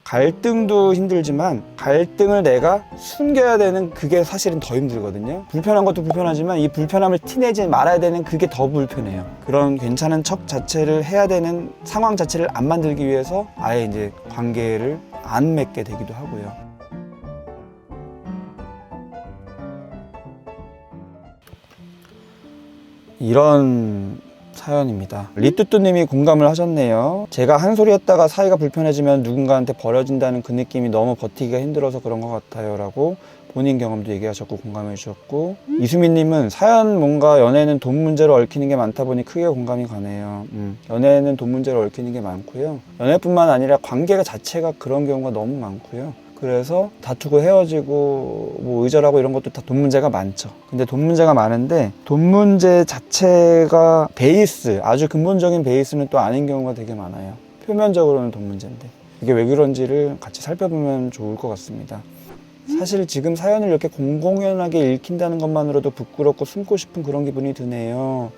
갈등도 힘들지만 갈등을 내가 숨겨야 되는 그게 사실은 더 힘들거든요. 불편한 것도 불편하지만 이 불편함을 티내지 말아야 되는 그게 더 불편해요. 그런 괜찮은 척 자체를 해야 되는 상황 자체를 안 만들기 위해서 아예 이제 관계를 안 맺게 되기도 하고요. 이런 사연입니다. 리뚜뚜님이 공감을 하셨네요. 제가 한 소리 했다가 사이가 불편해지면 누군가한테 버려진다는 그 느낌이 너무 버티기가 힘들어서 그런 것 같아요 라고 본인 경험도 얘기하셨고 공감해 주셨고, 이수민님은 사연 뭔가 연애는 돈 문제로 얽히는 게 많다 보니 크게 공감이 가네요. 연애는 돈 문제로 얽히는 게 많고요. 연애뿐만 아니라 관계가 자체가 그런 경우가 너무 많고요. 그래서 다투고 헤어지고 뭐 의절하고 이런 것도 다 돈 문제가 많죠. 근데 돈 문제가 많은데 돈 문제 자체가 베이스, 아주 근본적인 베이스는 또 아닌 경우가 되게 많아요. 표면적으로는 돈 문제인데 이게 왜 그런지를 같이 살펴보면 좋을 것 같습니다. 사실 지금 사연을 이렇게 공공연하게 읽힌다는 것만으로도 부끄럽고 숨고 싶은 그런 기분이 드네요.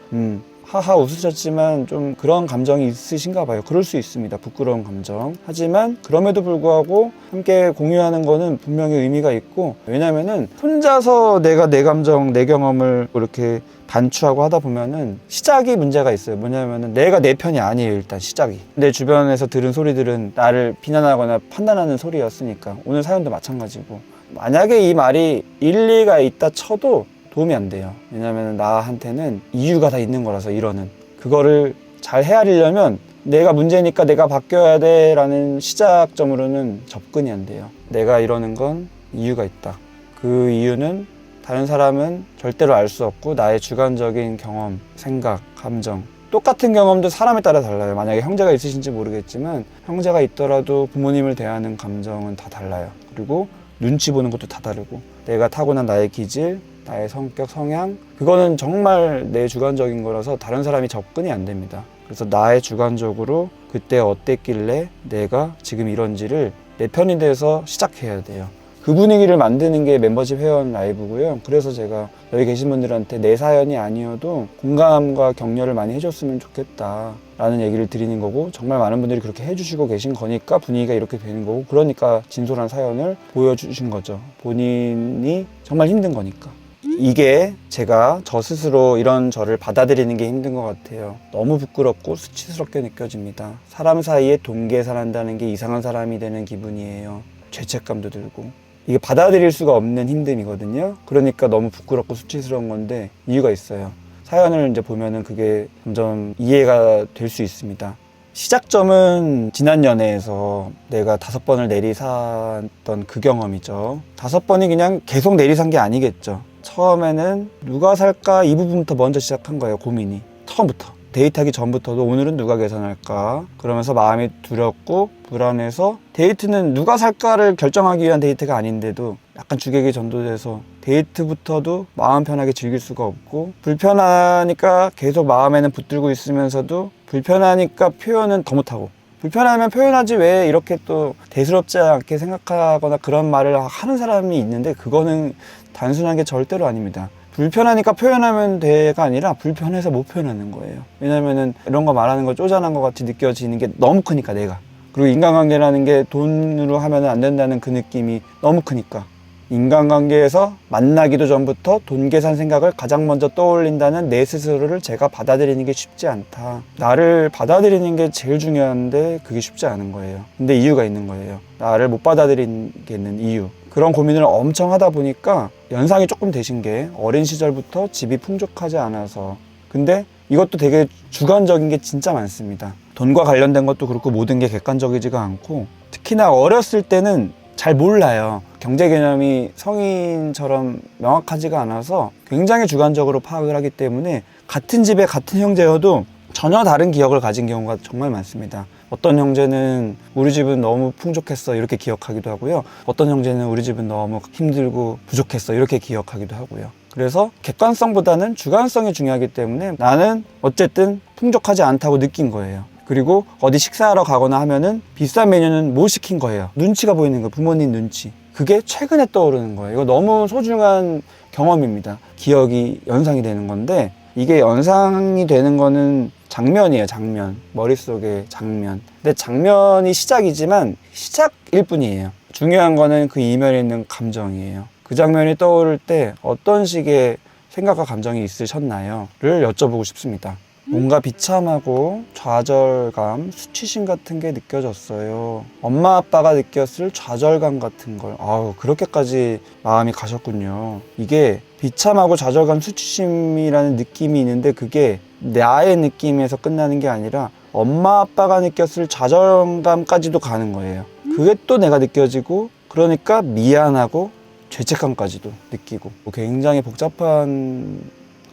하하 웃으셨지만 좀 그런 감정이 있으신가 봐요. 그럴 수 있습니다. 부끄러운 감정. 하지만 그럼에도 불구하고 함께 공유하는 거는 분명히 의미가 있고, 왜냐면은 혼자서 내가 내 감정, 내 경험을 이렇게 반추하고 하다 보면은 시작이 문제가 있어요. 뭐냐면은 내가 내 편이 아니에요. 일단 시작이. 내 주변에서 들은 소리들은 나를 비난하거나 판단하는 소리였으니까. 오늘 사연도 마찬가지고, 만약에 이 말이 일리가 있다 쳐도 도움이 안 돼요. 왜냐면 나한테는 이유가 다 있는 거라서. 이러는 그거를 잘 헤아리려면 내가 문제니까 내가 바뀌어야 돼 라는 시작점으로는 접근이 안 돼요. 내가 이러는 건 이유가 있다. 그 이유는 다른 사람은 절대로 알 수 없고 나의 주관적인 경험, 생각, 감정, 똑같은 경험도 사람에 따라 달라요. 만약에 형제가 있으신지 모르겠지만 형제가 있더라도 부모님을 대하는 감정은 다 달라요. 그리고 눈치 보는 것도 다 다르고, 내가 타고난 나의 기질, 나의 성격, 성향, 그거는 정말 내 주관적인 거라서 다른 사람이 접근이 안 됩니다. 그래서 나의 주관적으로 그때 어땠길래 내가 지금 이런지를 내 편이 돼서 시작해야 돼요. 그 분위기를 만드는 게 멤버십 회원 라이브고요. 그래서 제가 여기 계신 분들한테 내 사연이 아니어도 공감과 격려를 많이 해줬으면 좋겠다 라는 얘기를 드리는 거고, 정말 많은 분들이 그렇게 해주시고 계신 거니까 분위기가 이렇게 되는 거고, 그러니까 진솔한 사연을 보여주신 거죠. 본인이 정말 힘든 거니까. 이게 제가 저 스스로 이런 저를 받아들이는 게 힘든 것 같아요. 너무 부끄럽고 수치스럽게 느껴집니다. 사람 사이에 동계살한다는 게 이상한 사람이 되는 기분이에요. 죄책감도 들고. 이게 받아들일 수가 없는 힘듦이거든요. 그러니까 너무 부끄럽고 수치스러운 건데 이유가 있어요. 사연을 이제 보면은 그게 점점 이해가 될 수 있습니다. 시작점은 지난 연애에서 내가 5번을 내리샀던 그 경험이죠. 5번이 그냥 계속 내리산 게 아니겠죠. 처음에는 누가 살까 이 부분부터 먼저 시작한 거예요. 고민이 처음부터. 데이트하기 전부터도 오늘은 누가 계산할까 그러면서 마음이 두렵고 불안해서, 데이트는 누가 살까를 결정하기 위한 데이트가 아닌데도 약간 주객이 전도돼서 데이트부터도 마음 편하게 즐길 수가 없고, 불편하니까 계속 마음에는 붙들고 있으면서도 불편하니까 표현은 더 못하고, 불편하면 표현하지 왜 이렇게 또 대수롭지 않게 생각하거나 그런 말을 하는 사람이 있는데, 그거는 단순한 게 절대로 아닙니다. 불편하니까 표현하면 돼가 아니라 불편해서 못 표현하는 거예요. 왜냐면은 이런 거 말하는 거 쪼잔한 것 같이 느껴지는 게 너무 크니까, 내가. 그리고 인간관계라는 게 돈으로 하면 안 된다는 그 느낌이 너무 크니까. 인간관계에서 만나기도 전부터 돈 계산 생각을 가장 먼저 떠올린다는 내 스스로를 제가 받아들이는 게 쉽지 않다. 나를 받아들이는 게 제일 중요한데 그게 쉽지 않은 거예요. 근데 이유가 있는 거예요. 나를 못 받아들이는 이유. 그런 고민을 엄청 하다 보니까 연상이 조금 되신 게, 어린 시절부터 집이 풍족하지 않아서. 근데 이것도 되게 주관적인 게 진짜 많습니다. 돈과 관련된 것도 그렇고 모든 게 객관적이지가 않고, 특히나 어렸을 때는 잘 몰라요. 경제 개념이 성인처럼 명확하지가 않아서 굉장히 주관적으로 파악을 하기 때문에 같은 집에 같은 형제여도 전혀 다른 기억을 가진 경우가 정말 많습니다. 어떤 형제는 우리 집은 너무 풍족했어 이렇게 기억하기도 하고요. 어떤 형제는 우리 집은 너무 힘들고 부족했어 이렇게 기억하기도 하고요. 그래서 객관성보다는 주관성이 중요하기 때문에 나는 어쨌든 풍족하지 않다고 느낀 거예요. 그리고 어디 식사하러 가거나 하면은 비싼 메뉴는 못 시킨 거예요. 눈치가 보이는 거예요. 부모님 눈치. 그게 최근에 떠오르는 거예요. 이거 너무 소중한 경험입니다. 기억이 연상이 되는 건데, 이게 연상이 되는 거는 장면이에요. 장면. 머릿속에 장면. 근데 장면이 시작이지만 시작일 뿐이에요. 중요한 거는 그 이면에 있는 감정이에요. 그 장면이 떠오를 때 어떤 식의 생각과 감정이 있으셨나요? 를 여쭤보고 싶습니다. 뭔가 비참하고 좌절감, 수치심 같은 게 느껴졌어요. 엄마 아빠가 느꼈을 좌절감 같은 걸 그렇게까지 마음이 가셨군요. 이게 비참하고 좌절감, 수치심이라는 느낌이 있는데 그게 나의 느낌에서 끝나는 게 아니라 엄마 아빠가 느꼈을 좌절감까지도 가는 거예요. 그게 또 내가 느껴지고 그러니까 미안하고 죄책감까지도 느끼고 굉장히 복잡한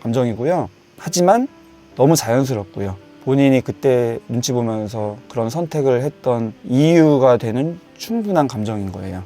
감정이고요. 하지만 너무 자연스럽고요. 본인이 그때 눈치 보면서 그런 선택을 했던 이유가 되는 충분한 감정인 거예요.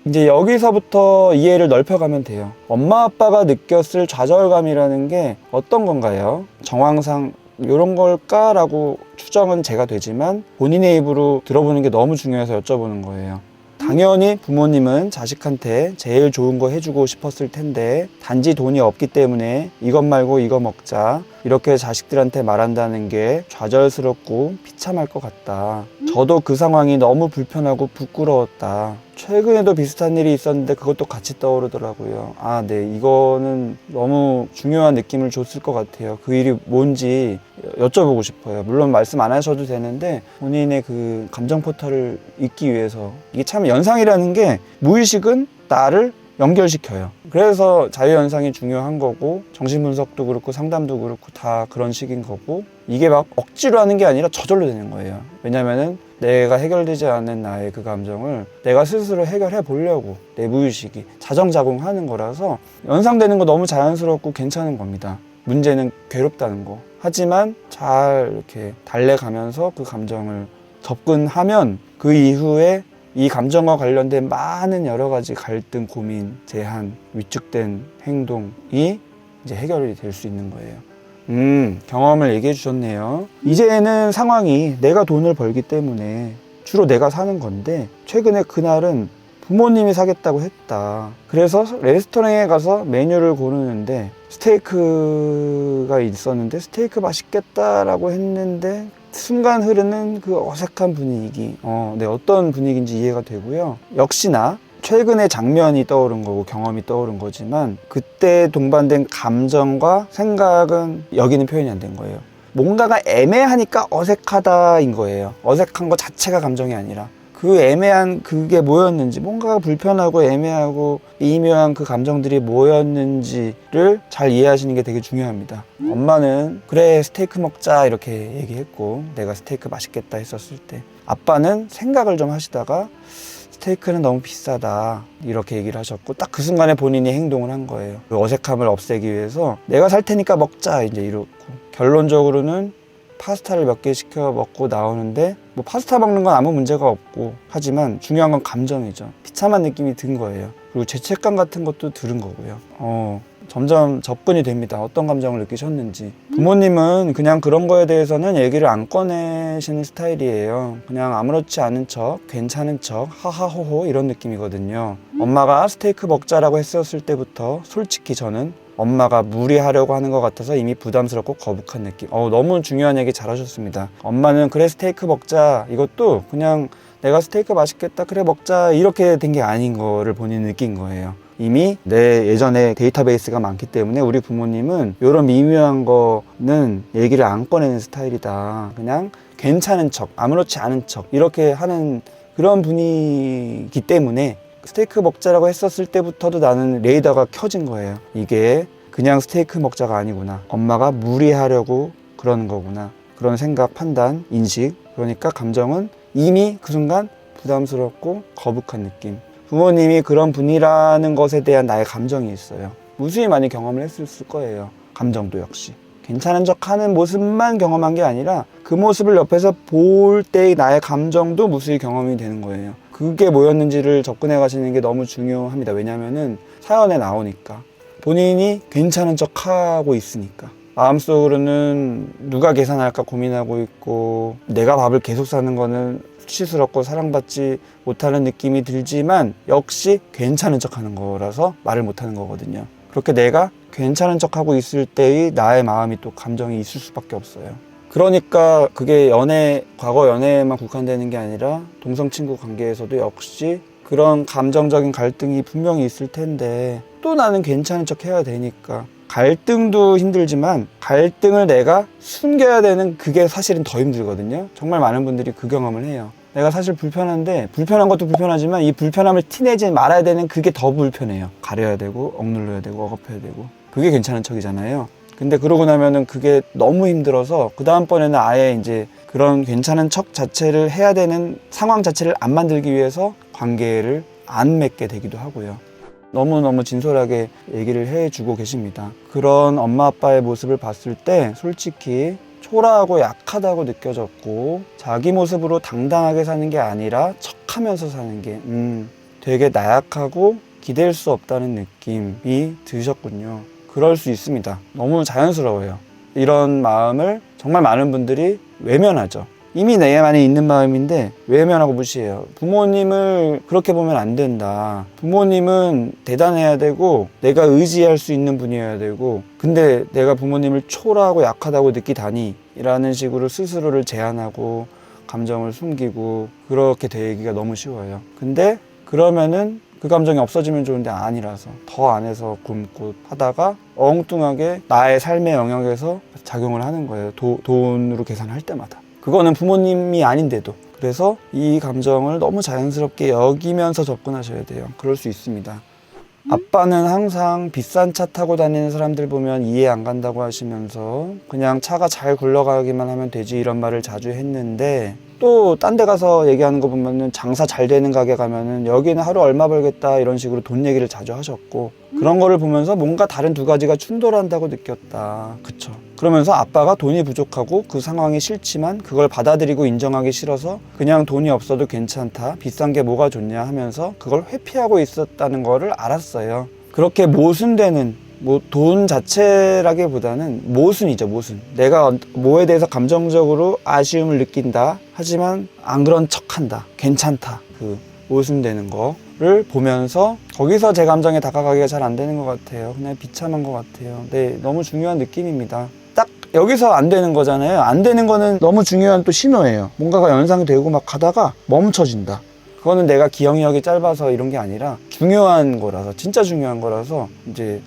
이제 여기서부터 이해를 넓혀가면 돼요. 엄마 아빠가 느꼈을 좌절감이라는 게 어떤 건가요? 정황상 이런 걸까라고 추정은 제가 되지만 본인의 입으로 들어보는 게 너무 중요해서 여쭤보는 거예요. 당연히 부모님은 자식한테 제일 좋은 거 해주고 싶었을 텐데 단지 돈이 없기 때문에 이것 말고 이거 먹자 이렇게 자식들한테 말한다는 게 좌절스럽고 비참할 것 같다. 저도 그 상황이 너무 불편하고 부끄러웠다. 최근에도 비슷한 일이 있었는데 그것도 같이 떠오르더라고요. 네, 이거는 너무 중요한 느낌을 줬을 것 같아요. 그 일이 뭔지 여쭤보고 싶어요. 물론 말씀 안 하셔도 되는데 본인의 그 감정 포털을 잊기 위해서. 이게 참 연상이라는 게 무의식은 나를 연결시켜요. 그래서 자유연상이 중요한 거고 정신분석도 그렇고 상담도 그렇고 다 그런 식인 거고 이게 막 억지로 하는 게 아니라 저절로 되는 거예요. 왜냐면은 내가 해결되지 않는 나의 그 감정을 내가 스스로 해결해 보려고 내 무의식이 자정작용하는 거라서 연상되는 거 너무 자연스럽고 괜찮은 겁니다. 문제는 괴롭다는 거. 하지만 잘 이렇게 달래가면서 그 감정을 접근하면 그 이후에 이 감정과 관련된 많은 여러 가지 갈등, 고민, 제한, 위축된 행동이 이제 해결이 될 수 있는 거예요. 경험을 얘기해 주셨네요. 이제는 상황이 내가 돈을 벌기 때문에 주로 내가 사는 건데 최근에 그날은 부모님이 사겠다고 했다. 그래서 레스토랑에 가서 메뉴를 고르는데 스테이크가 있었는데 스테이크 맛있겠다라고 했는데 순간 흐르는 그 어색한 분위기, 어떤 분위기인지 이해가 되고요. 역시나 최근의 장면이 떠오른 거고 경험이 떠오른 거지만 그때 동반된 감정과 생각은 여기는 표현이 안 된 거예요. 뭔가가 애매하니까 어색하다인 거예요. 어색한 것 자체가 감정이 아니라 그 애매한 그게 뭐였는지, 뭔가가 불편하고 애매하고 미묘한 그 감정들이 뭐였는지를 잘 이해하시는 게 되게 중요합니다. 엄마는 그래 스테이크 먹자 이렇게 얘기했고 내가 스테이크 맛있겠다 했었을 때 아빠는 생각을 좀 하시다가 스테이크는 너무 비싸다 이렇게 얘기를 하셨고 딱 그 순간에 본인이 행동을 한 거예요. 그 어색함을 없애기 위해서 내가 살 테니까 먹자 이제 이렇고 결론적으로는 파스타를 몇 개 시켜 먹고 나오는데 뭐 파스타 먹는 건 아무 문제가 없고 하지만 중요한 건 감정이죠. 비참한 느낌이 든 거예요. 그리고 죄책감 같은 것도 들은 거고요. 점점 접근이 됩니다. 어떤 감정을 느끼셨는지. 부모님은 그냥 그런 거에 대해서는 얘기를 안 꺼내시는 스타일이에요. 그냥 아무렇지 않은 척, 괜찮은 척, 하하호호 이런 느낌이거든요. 엄마가 스테이크 먹자라고 했었을 때부터 솔직히 저는 엄마가 무리하려고 하는 것 같아서 이미 부담스럽고 거북한 느낌. 너무 중요한 얘기 잘하셨습니다. 엄마는 그래 스테이크 먹자 이것도 그냥 내가 스테이크 맛있겠다 그래 먹자 이렇게 된 게 아닌 거를 본인이 느낀 거예요. 이미 내 예전에 데이터베이스가 많기 때문에 우리 부모님은 이런 미묘한 거는 얘기를 안 꺼내는 스타일이다. 그냥 괜찮은 척, 아무렇지 않은 척 이렇게 하는 그런 분이기 때문에 스테이크 먹자라고 했었을 때부터도 나는 레이더가 켜진 거예요. 이게 그냥 스테이크 먹자가 아니구나. 엄마가 무리하려고 그러는 거구나. 그런 생각, 판단, 인식. 그러니까 감정은 이미 그 순간 부담스럽고 거북한 느낌. 부모님이 그런 분이라는 것에 대한 나의 감정이 있어요. 무수히 많이 경험을 했을 거예요. 감정도 역시. 괜찮은 척하는 모습만 경험한 게 아니라 그 모습을 옆에서 볼 때의 나의 감정도 무수히 경험이 되는 거예요. 그게 뭐였는지를 접근해 가시는 게 너무 중요합니다. 왜냐면은 사연에 나오니까. 본인이 괜찮은 척하고 있으니까. 마음속으로는 누가 계산할까 고민하고 있고 내가 밥을 계속 사는 거는 수치스럽고 사랑받지 못하는 느낌이 들지만 역시 괜찮은 척하는 거라서 말을 못하는 거거든요. 그렇게 내가 괜찮은 척하고 있을 때의 나의 마음이 또 감정이 있을 수밖에 없어요. 그러니까 그게 과거 연애에만 국한되는 게 아니라 동성 친구 관계에서도 역시 그런 감정적인 갈등이 분명히 있을 텐데 또 나는 괜찮은 척 해야 되니까 갈등도 힘들지만 갈등을 내가 숨겨야 되는 그게 사실은 더 힘들거든요. 정말 많은 분들이 그 경험을 해요. 내가 사실 불편한데 불편한 것도 불편하지만 이 불편함을 티내지 말아야 되는 그게 더 불편해요. 가려야 되고 억눌러야 되고 억압해야 되고 그게 괜찮은 척이잖아요. 근데 그러고 나면은 그게 너무 힘들어서 그 다음번에는 아예 이제 그런 괜찮은 척 자체를 해야 되는 상황 자체를 안 만들기 위해서 관계를 안 맺게 되기도 하고요. 너무너무 진솔하게 얘기를 해주고 계십니다. 그런 엄마 아빠의 모습을 봤을 때 솔직히 초라하고 약하다고 느껴졌고 자기 모습으로 당당하게 사는 게 아니라 척하면서 사는 게 되게 나약하고 기댈 수 없다는 느낌이 드셨군요. 그럴 수 있습니다. 너무 자연스러워요. 이런 마음을 정말 많은 분들이 외면하죠. 이미 내 안에 있는 마음인데 외면하고 무시해요. 부모님을 그렇게 보면 안 된다. 부모님은 대단해야 되고 내가 의지할 수 있는 분이어야 되고 근데 내가 부모님을 초라하고 약하다고 느끼다니 라는 식으로 스스로를 제한하고 감정을 숨기고 그렇게 되기가 너무 쉬워요. 근데 그러면은 그 감정이 없어지면 좋은데 아니라서 더 안에서 굶고 하다가 엉뚱하게 나의 삶의 영역에서 작용을 하는 거예요. 돈으로 계산할 때마다. 그거는 부모님이 아닌데도. 그래서 이 감정을 너무 자연스럽게 여기면서 접근하셔야 돼요. 그럴 수 있습니다. 아빠는 항상 비싼 차 타고 다니는 사람들 보면 이해 안 간다고 하시면서 그냥 차가 잘 굴러가기만 하면 되지 이런 말을 자주 했는데 또 딴 데 가서 얘기하는 거 보면은 장사 잘 되는 가게 가면은 여기는 하루 얼마 벌겠다 이런 식으로 돈 얘기를 자주 하셨고 그런 거를 보면서 뭔가 다른 두 가지가 충돌한다고 느꼈다. 그쵸? 그러면서 아빠가 돈이 부족하고 그 상황이 싫지만 그걸 받아들이고 인정하기 싫어서 그냥 돈이 없어도 괜찮다. 비싼 게 뭐가 좋냐 하면서 그걸 회피하고 있었다는 거를 알았어요. 그렇게 모순되는 돈 자체라기보다는 모순이죠, 모순. 내가 뭐에 대해서 감정적으로 아쉬움을 느낀다. 하지만 안 그런 척 한다. 괜찮다. 그 모순되는 거를 보면서 거기서 제 감정에 다가가기가 잘 안 되는 것 같아요. 그냥 비참한 것 같아요. 네, 너무 중요한 느낌입니다. 딱 여기서 안 되는 거잖아요. 안 되는 거는 너무 중요한 또 신호예요. 뭔가가 연상되고 막 가다가 멈춰진다. 그거는 내가 기억력이 짧아서 이런 게 아니라 중요한 거라서, 진짜 중요한 거라서 이제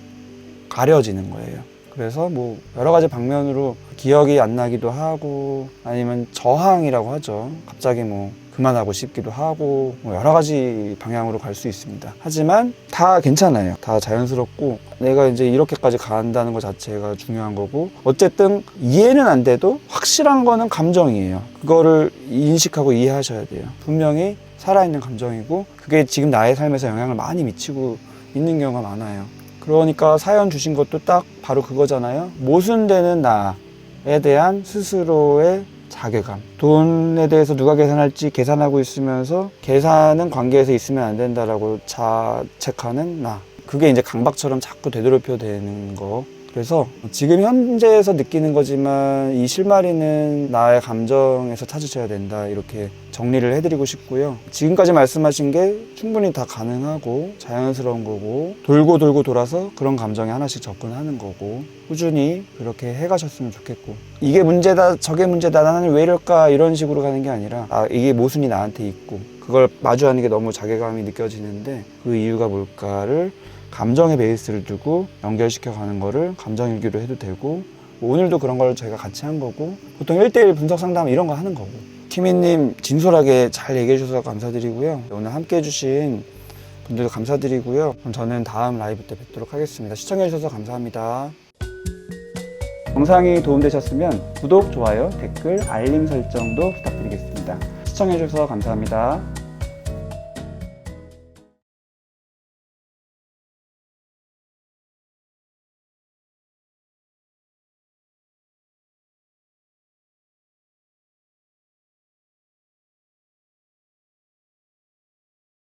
가려지는 거예요. 그래서 뭐 여러 가지 방면으로 기억이 안 나기도 하고 아니면 저항이라고 하죠. 갑자기 뭐 그만하고 싶기도 하고 뭐 여러 가지 방향으로 갈 수 있습니다. 하지만 다 괜찮아요. 다 자연스럽고 내가 이제 이렇게까지 간다는 것 자체가 중요한 거고 어쨌든 이해는 안 돼도 확실한 거는 감정이에요. 그거를 인식하고 이해하셔야 돼요. 분명히 살아있는 감정이고 그게 지금 나의 삶에서 영향을 많이 미치고 있는 경우가 많아요. 그러니까 사연 주신 것도 딱 바로 그거잖아요. 모순되는 나에 대한 스스로의 자괴감. 돈에 대해서 누가 계산할지 계산하고 있으면서 계산은 관계에서 있으면 안 된다라고 자책하는 나. 그게 이제 강박처럼 자꾸 되돌아되는 거. 그래서 지금 현재에서 느끼는 거지만 이 실마리는 나의 감정에서 찾으셔야 된다 이렇게 정리를 해드리고 싶고요. 지금까지 말씀하신 게 충분히 다 가능하고 자연스러운 거고 돌고 돌고 돌아서 그런 감정에 하나씩 접근하는 거고 꾸준히 그렇게 해가셨으면 좋겠고 이게 문제다 저게 문제다 나는 왜 이럴까 이런 식으로 가는 게 아니라 이게 모순이 나한테 있고 그걸 마주하는 게 너무 자괴감이 느껴지는데 그 이유가 뭘까를 감정의 베이스를 두고 연결시켜 가는 거를 감정일기로 해도 되고 오늘도 그런 걸 저희가 같이 한 거고 보통 1대1 분석 상담 이런 거 하는 거고 키미님 진솔하게 잘 얘기해 주셔서 감사드리고요. 오늘 함께 해주신 분들도 감사드리고요. 그럼 저는 다음 라이브 때 뵙도록 하겠습니다. 시청해 주셔서 감사합니다. 영상이 도움되셨으면 구독, 좋아요, 댓글, 알림 설정도 부탁드리겠습니다. 시청해 주셔서 감사합니다.